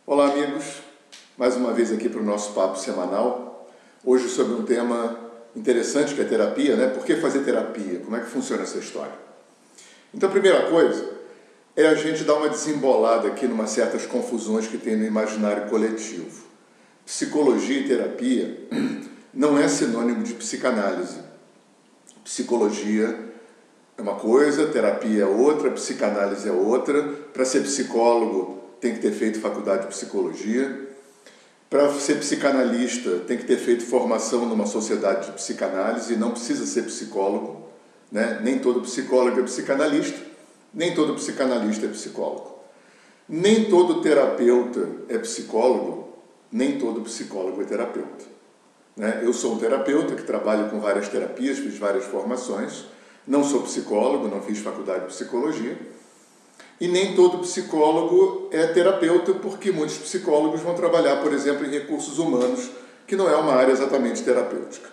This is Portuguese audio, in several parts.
Olá, amigos. Mais uma vez aqui para o nosso papo semanal. Hoje sobre um tema interessante que é terapia, né? Por que fazer terapia? Como é que funciona essa história? Então, a primeira coisa é a gente dar uma desembolada aqui numa certas confusões que tem no imaginário coletivo. Psicologia e terapia não é sinônimo de psicanálise. Psicologia é uma coisa, terapia é outra, psicanálise é outra. Para ser psicólogo tem que ter feito faculdade de psicologia. Para ser psicanalista tem que ter feito formação numa sociedade de psicanálise e não precisa ser psicólogo, né? Nem todo psicólogo é psicanalista, nem todo psicanalista é psicólogo. Nem todo terapeuta é psicólogo, nem todo psicólogo é terapeuta, né? Eu sou um terapeuta que trabalho com várias terapias, fiz várias formações. Não sou psicólogo, não fiz faculdade de psicologia. E nem todo psicólogo é terapeuta, porque muitos psicólogos vão trabalhar, por exemplo, em recursos humanos, que não é uma área exatamente terapêutica.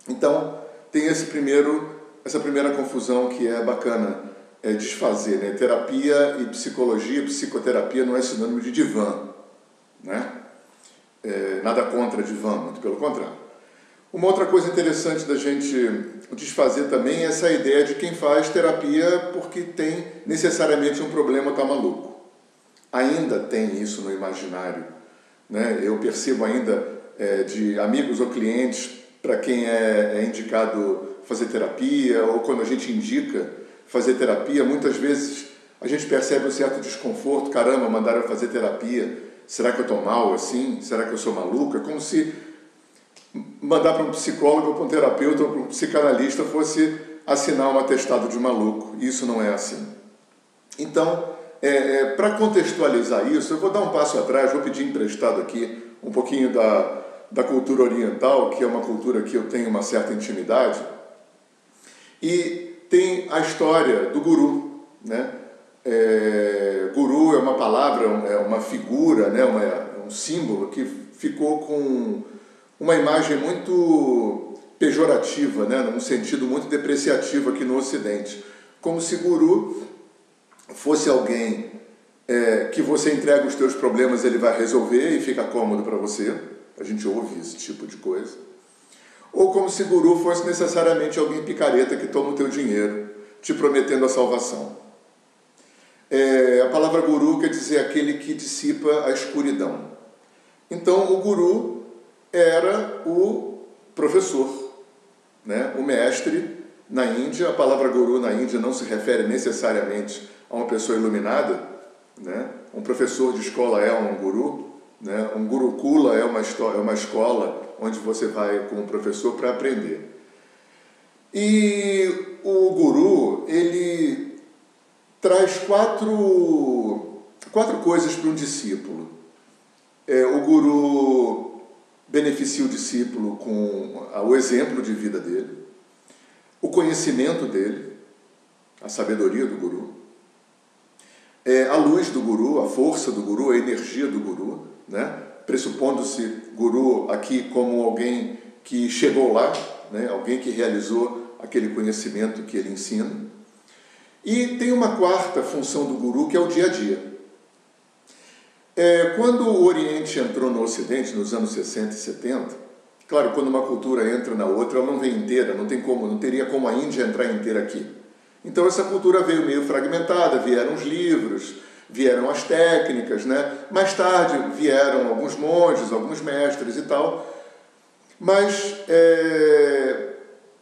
Então, tem essa primeira confusão que é bacana desfazer, né? Terapia e psicologia, psicoterapia não é sinônimo de divã, né? Nada contra divã, muito pelo contrário. Uma outra coisa interessante da gente desfazer também é essa ideia de quem faz terapia porque tem necessariamente um problema, está maluco. Ainda tem isso no imaginário, né? Eu percebo ainda de amigos ou clientes para quem é indicado fazer terapia, ou quando a gente indica fazer terapia, muitas vezes a gente percebe um certo desconforto. Caramba, mandaram eu fazer terapia, será que eu estou mal assim? Será que eu sou maluco? É como se mandar para um psicólogo, ou para um terapeuta, ou para um psicanalista fosse assinar um atestado de maluco. Isso não é assim. Então, para contextualizar isso, eu vou dar um passo atrás, vou pedir emprestado aqui um pouquinho da cultura oriental, que é uma cultura que eu tenho uma certa intimidade, e tem a história do guru, né? Guru é uma palavra, é uma figura, né? Um símbolo que ficou com uma imagem muito pejorativa, né? Num sentido muito depreciativo aqui no Ocidente. Como se guru fosse alguém que você entrega os teus problemas, ele vai resolver e fica cômodo para você. A gente ouve esse tipo de coisa. Ou como se guru fosse necessariamente alguém picareta que toma o teu dinheiro, te prometendo a salvação. A palavra guru quer dizer aquele que dissipa a escuridão. Então, o guru era o professor, né? O mestre. Na Índia, a palavra guru na Índia não se refere necessariamente a uma pessoa iluminada, né? Um professor de escola é um guru, né? Um gurukula é uma escola onde você vai com um professor para aprender. E o guru, ele traz quatro coisas para um discípulo. O guru beneficia o discípulo com o exemplo de vida dele, o conhecimento dele, a sabedoria do guru, a luz do guru, a força do guru, a energia do guru, né? Pressupondo-se guru aqui como alguém que chegou lá, né? Alguém que realizou aquele conhecimento que ele ensina. E tem uma quarta função do guru, que é o dia a dia. Quando o Oriente entrou no Ocidente, nos anos 60 e 70, claro, quando uma cultura entra na outra, ela não vem inteira, não teria como a Índia entrar inteira aqui. Então essa cultura veio meio fragmentada, vieram os livros, vieram as técnicas, né? Mais tarde vieram alguns monges, alguns mestres e tal. Mas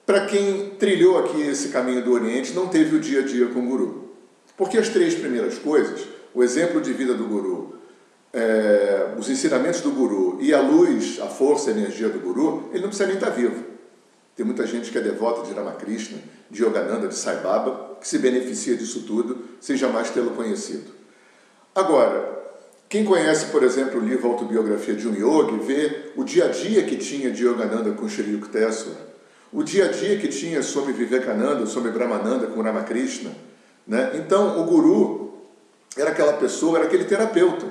para quem trilhou aqui esse caminho do Oriente, não teve o dia a dia com o guru. Porque as três primeiras coisas, o exemplo de vida do guru, os ensinamentos do guru e a luz, a força, a energia do guru, ele não precisa nem estar vivo. Tem muita gente que é devota de Ramakrishna, de Yogananda, de Sai Baba, que se beneficia disso tudo sem jamais tê-lo conhecido. Agora, quem conhece, por exemplo, o livro Autobiografia de um Yogi, vê o dia a dia que tinha de Yogananda com Shri Yukteswar, o dia a dia que tinha Swami Vivekananda, Swami Brahmananda com Ramakrishna, né? Então, o guru era aquela pessoa, era aquele terapeuta,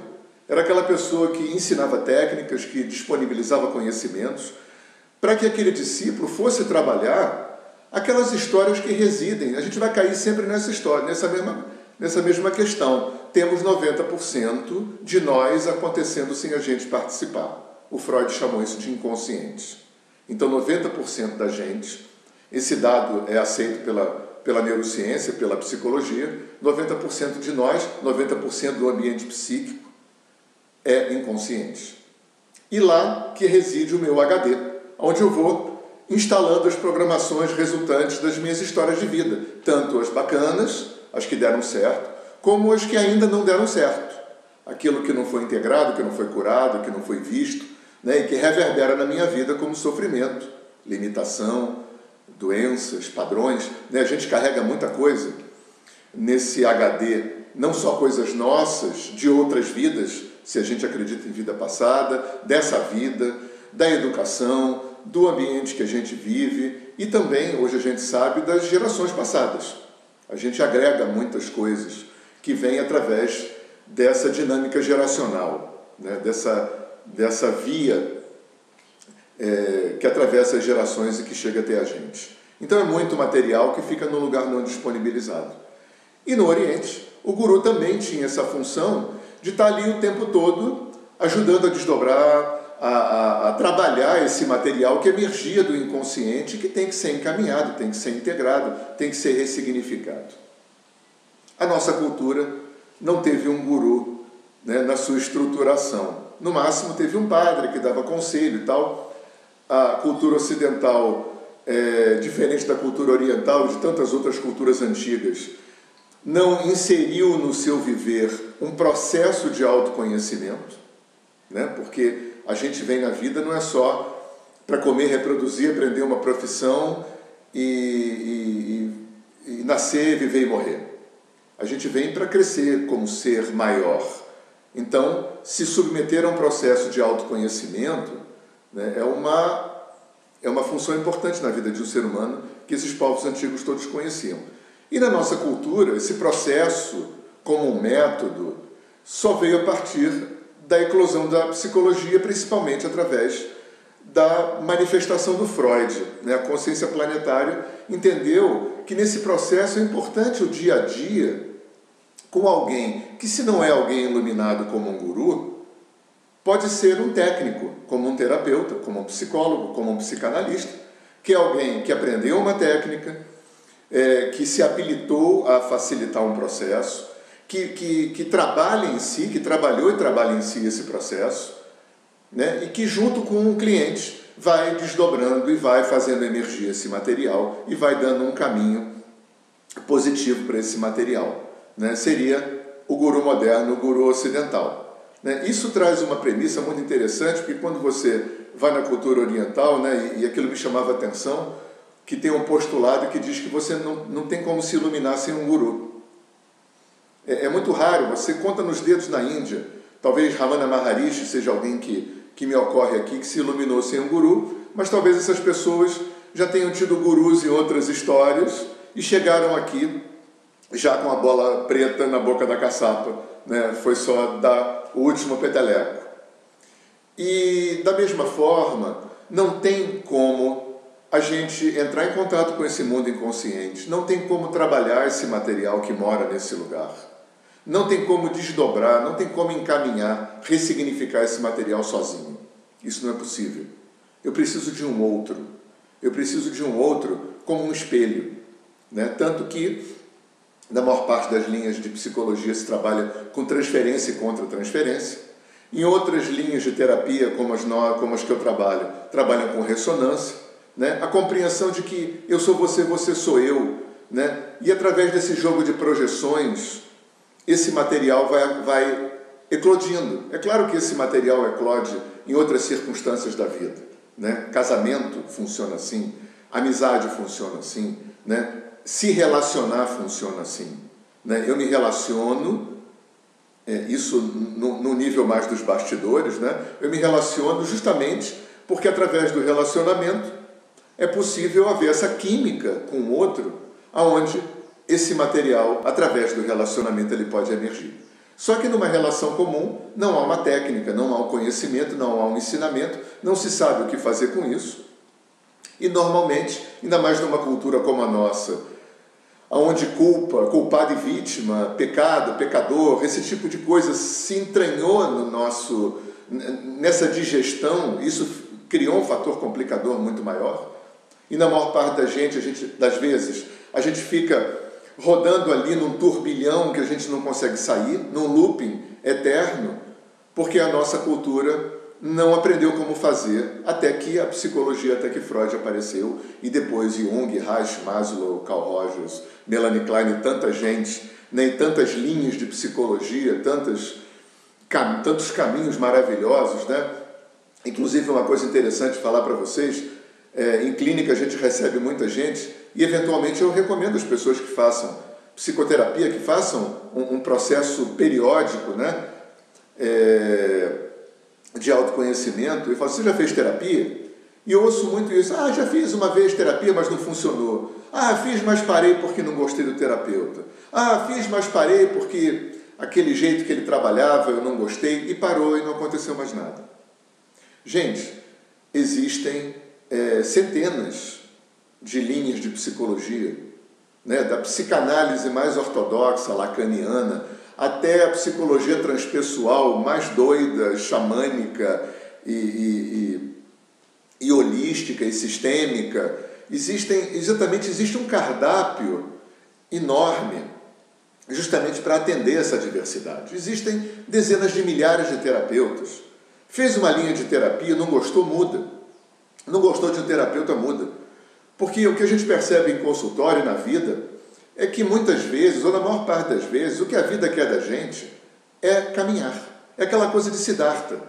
era aquela pessoa que ensinava técnicas, que disponibilizava conhecimentos, para que aquele discípulo fosse trabalhar aquelas histórias que residem. A gente vai cair sempre nessa história, nessa mesma questão. temos 90% de nós acontecendo sem a gente participar. O Freud chamou isso de inconscientes. Então, 90% da gente, esse dado é aceito pela neurociência, pela psicologia, 90% de nós, 90% do ambiente psíquico é inconsciente. E lá que reside o meu HD, onde eu vou instalando as programações resultantes das minhas histórias de vida, tanto as bacanas, as que deram certo, como as que ainda não deram certo. Aquilo que não foi integrado, que não foi curado, que não foi visto, né, e que reverbera na minha vida como sofrimento, limitação, doenças, padrões. Né? A gente carrega muita coisa nesse HD, não só coisas nossas, de outras vidas, se a gente acredita em vida passada, dessa vida, da educação, do ambiente que a gente vive e também, hoje a gente sabe, das gerações passadas. A gente agrega muitas coisas que vêm através dessa dinâmica geracional, né? dessa via que atravessa as gerações e que chega até a gente. Então é muito material que fica num lugar não disponibilizado. E no Oriente, o guru também tinha essa função de estar ali o tempo todo ajudando a desdobrar, a trabalhar esse material que emergia do inconsciente, que tem que ser encaminhado, tem que ser integrado, tem que ser ressignificado. A nossa cultura não teve um guru, né, na sua estruturação. No máximo teve um padre que dava conselho e tal. A cultura ocidental, diferente da cultura oriental e de tantas outras culturas antigas, não inseriu no seu viver um processo de autoconhecimento, né? Porque a gente vem na vida não é só para comer, reproduzir, aprender uma profissão e nascer, viver e morrer. A gente vem para crescer como ser maior. Então, se submeter a um processo de autoconhecimento, né, é uma função importante na vida de um ser humano que esses povos antigos todos conheciam. E na nossa cultura, esse processo, como um método, só veio a partir da eclosão da psicologia, principalmente através da manifestação do Freud. Né? A consciência planetária entendeu que nesse processo é importante o dia a dia com alguém que, se não é alguém iluminado como um guru, pode ser um técnico, como um terapeuta, como um psicólogo, como um psicanalista, que é alguém que aprendeu uma técnica, que se habilitou a facilitar um processo, que trabalha em si, que trabalhou e trabalha em si esse processo, né? E que junto com o cliente vai desdobrando e vai fazendo emergir esse material e vai dando um caminho positivo para esse material. Né? Seria o guru moderno, o guru ocidental. Né? Isso traz uma premissa muito interessante, porque quando você vai na cultura oriental, né, e aquilo me chamava a atenção, que tem um postulado que diz que você não tem como se iluminar sem um guru. É muito raro, você conta nos dedos na Índia, talvez Ramana Maharishi seja alguém que me ocorre aqui, que se iluminou sem um guru, mas talvez essas pessoas já tenham tido gurus em outras histórias e chegaram aqui já com a bola preta na boca da caçapa, né? Foi só dar o último peteleco. E da mesma forma, não tem como a gente entrar em contato com esse mundo inconsciente, não tem como trabalhar esse material que mora nesse lugar, não tem como desdobrar, não tem como encaminhar, ressignificar esse material sozinho. Isso não é possível. Eu preciso de um outro. Eu preciso de um outro como um espelho. Né? Tanto que, na maior parte das linhas de psicologia, se trabalha com transferência e contra-transferência. Em outras linhas de terapia, como as que eu trabalho, trabalham com ressonância. Né? A compreensão de que eu sou você, você sou eu. Né? E através desse jogo de projeções, esse material vai eclodindo. É claro que esse material eclode em outras circunstâncias da vida. Né? Casamento funciona assim, amizade funciona assim, né? Se relacionar funciona assim. Né? Eu me relaciono, isso no nível mais dos bastidores, né? Eu me relaciono justamente porque através do relacionamento é possível haver essa química com o outro, aonde esse material, através do relacionamento, ele pode emergir. Só que numa relação comum não há uma técnica, não há um conhecimento, não há um ensinamento, não se sabe o que fazer com isso. E normalmente, ainda mais numa cultura como a nossa, onde culpa, culpado e vítima, pecado, pecador, esse tipo de coisa se entranhou nessa digestão, isso criou um fator complicador muito maior. E na maior parte das vezes, a gente fica rodando ali num turbilhão que a gente não consegue sair, num looping eterno, porque a nossa cultura não aprendeu como fazer, até que a psicologia, até que Freud apareceu, e depois Jung, Reich, Maslow, Carl Rogers, Melanie Klein e tanta gente, né, e tantas linhas de psicologia, tantos caminhos maravilhosos, né? Inclusive, uma coisa interessante falar para vocês, em clínica a gente recebe muita gente, e eventualmente eu recomendo às pessoas que façam psicoterapia, que façam um processo periódico, né? De autoconhecimento. Eu falo, você já fez terapia? E eu ouço muito isso. Já fiz uma vez terapia, mas não funcionou. Fiz, mas parei porque não gostei do terapeuta. Fiz, mas parei porque aquele jeito que ele trabalhava eu não gostei, e parou e não aconteceu mais nada. Gente, existem centenas de linhas de psicologia, né? Da psicanálise mais ortodoxa, lacaniana, até a psicologia transpessoal mais doida, xamânica e holística e sistêmica. Existe um cardápio enorme justamente para atender essa diversidade. Existem dezenas de milhares de terapeutas. Fez uma linha de terapia, não gostou, muda. Não gostou de um terapeuta, muda. Porque o que a gente percebe em consultório, na vida, é que muitas vezes, ou na maior parte das vezes, o que a vida quer da gente é caminhar. É aquela coisa de Siddhartha.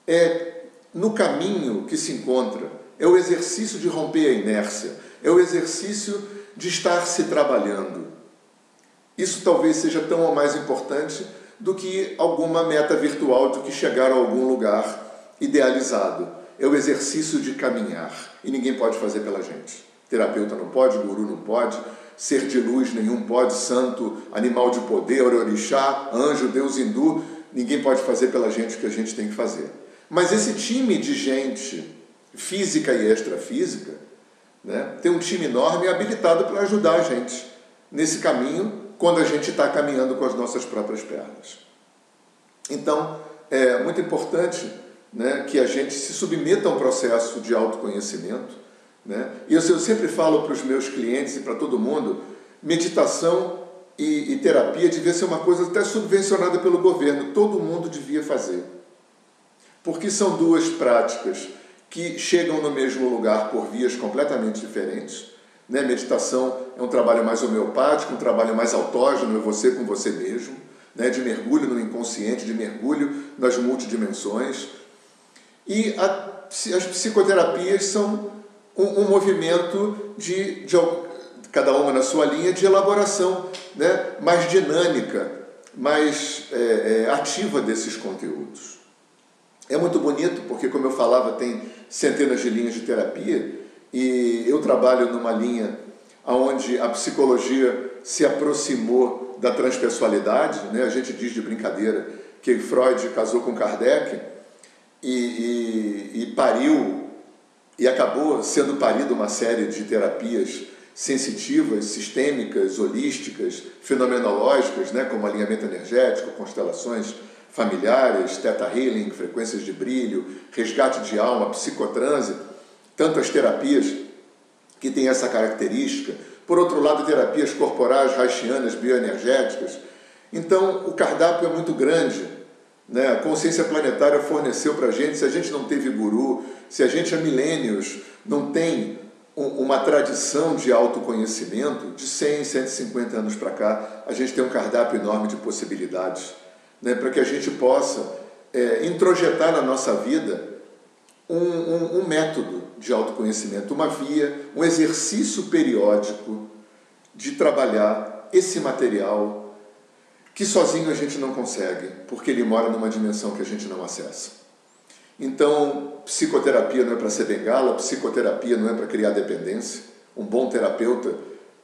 É no caminho que se encontra. É o exercício de romper a inércia. É o exercício de estar se trabalhando. Isso talvez seja tão ou mais importante do que alguma meta virtual, do que chegar a algum lugar idealizado. É o exercício de caminhar. E ninguém pode fazer pela gente. Terapeuta não pode, guru não pode, ser de luz nenhum pode, santo, animal de poder, orixá, anjo, deus hindu, ninguém pode fazer pela gente o que a gente tem que fazer. Mas esse time de gente física e extrafísica, né, tem um time enorme habilitado para ajudar a gente nesse caminho, quando a gente está caminhando com as nossas próprias pernas. Então, é muito importante, né, que a gente se submeta a um processo de autoconhecimento, né? E eu sempre falo para os meus clientes e para todo mundo, meditação e terapia devia ser uma coisa até subvencionada pelo governo, todo mundo devia fazer. Porque são duas práticas que chegam no mesmo lugar por vias completamente diferentes, né? Meditação é um trabalho mais homeopático, um trabalho mais autógeno, é você com você mesmo, né? De mergulho no inconsciente, de mergulho nas multidimensões. E as psicoterapias são um movimento de cada uma na sua linha, de elaboração, né? Mais dinâmica, mais ativa desses conteúdos. É muito bonito porque, como eu falava, tem centenas de linhas de terapia, e eu trabalho numa linha onde a psicologia se aproximou da transpessoalidade, né? A gente diz de brincadeira que Freud casou com Kardec e pariu, e acabou sendo parida uma série de terapias sensitivas, sistêmicas, holísticas, fenomenológicas, né? Como alinhamento energético, constelações familiares, Theta Healing, frequências de brilho, resgate de alma, psicotranse, tantas terapias que têm essa característica. Por outro lado, terapias corporais, reichianas, bioenergéticas. Então, o cardápio é muito grande, né? A consciência planetária forneceu para a gente, se a gente não teve guru, se a gente há milênios não tem uma tradição de autoconhecimento, de 100, 150 anos para cá, a gente tem um cardápio enorme de possibilidades, né? Para que a gente possa introjetar na nossa vida um método de autoconhecimento, uma via, um exercício periódico de trabalhar esse material que sozinho a gente não consegue, porque ele mora numa dimensão que a gente não acessa. Então, psicoterapia não é para ser bengala, psicoterapia não é para criar dependência. Um bom terapeuta...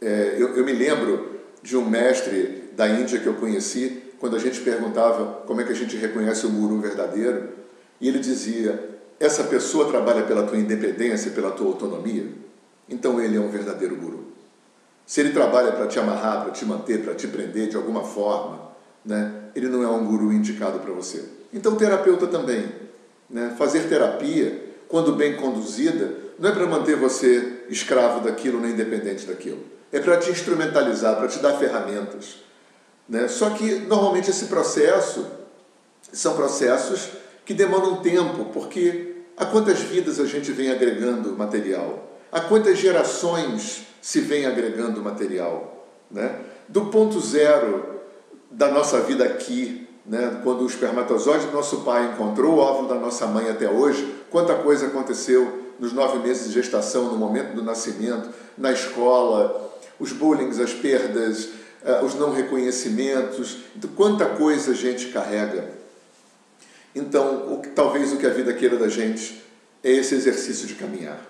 Eu me lembro de um mestre da Índia que eu conheci, quando a gente perguntava como é que a gente reconhece o guru verdadeiro, e ele dizia: essa pessoa trabalha pela tua independência, pela tua autonomia, então ele é um verdadeiro guru. Se ele trabalha para te amarrar, para te manter, para te prender de alguma forma, né, ele não é um guru indicado para você. Então, o terapeuta também. Né? Fazer terapia, quando bem conduzida, não é para manter você escravo daquilo nem dependente daquilo. É para te instrumentalizar, para te dar ferramentas. Né? Só que, normalmente, esse processo são processos que demandam tempo, porque a quantas vidas a gente vem agregando material? A quantas gerações se vem agregando material? Né? Do ponto zero da nossa vida aqui, né? Quando o espermatozoide do nosso pai encontrou o óvulo da nossa mãe até hoje, quanta coisa aconteceu nos 9 meses de gestação, no momento do nascimento, na escola, os bullying, as perdas, os não reconhecimentos, então, quanta coisa a gente carrega. Então, talvez o que a vida queira da gente é esse exercício de caminhar.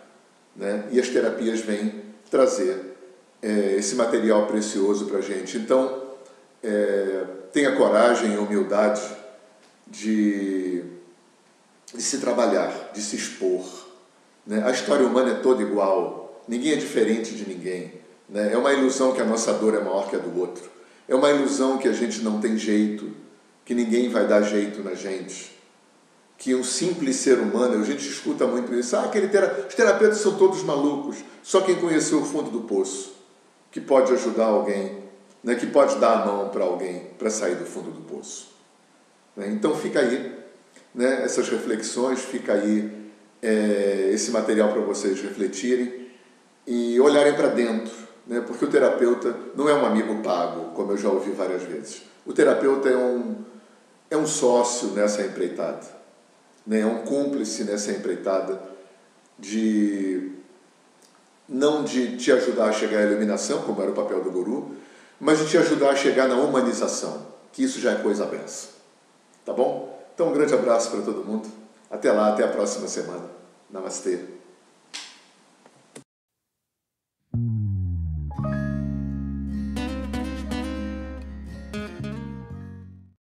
Né? E as terapias vêm trazer esse material precioso para a gente. Então, tenha coragem e humildade de se trabalhar, de se expor. Né? A história humana é toda igual, ninguém é diferente de ninguém. Né? É uma ilusão que a nossa dor é maior que a do outro. É uma ilusão que a gente não tem jeito, que ninguém vai dar jeito na gente. Que um simples ser humano, a gente escuta muito isso, os terapeutas são todos malucos, só quem conheceu o fundo do poço, que pode ajudar alguém, né, que pode dar a mão para alguém para sair do fundo do poço. Né? Então fica aí, né, essas reflexões, fica aí esse material para vocês refletirem e olharem para dentro, né, porque o terapeuta não é um amigo pago, como eu já ouvi várias vezes. O terapeuta é um sócio nessa empreitada. É um cúmplice nessa empreitada não de te ajudar a chegar à iluminação, como era o papel do guru, mas de te ajudar a chegar na humanização, que isso já é coisa benção. Tá bom? Então, um grande abraço para todo mundo. Até lá, até a próxima semana. Namastê.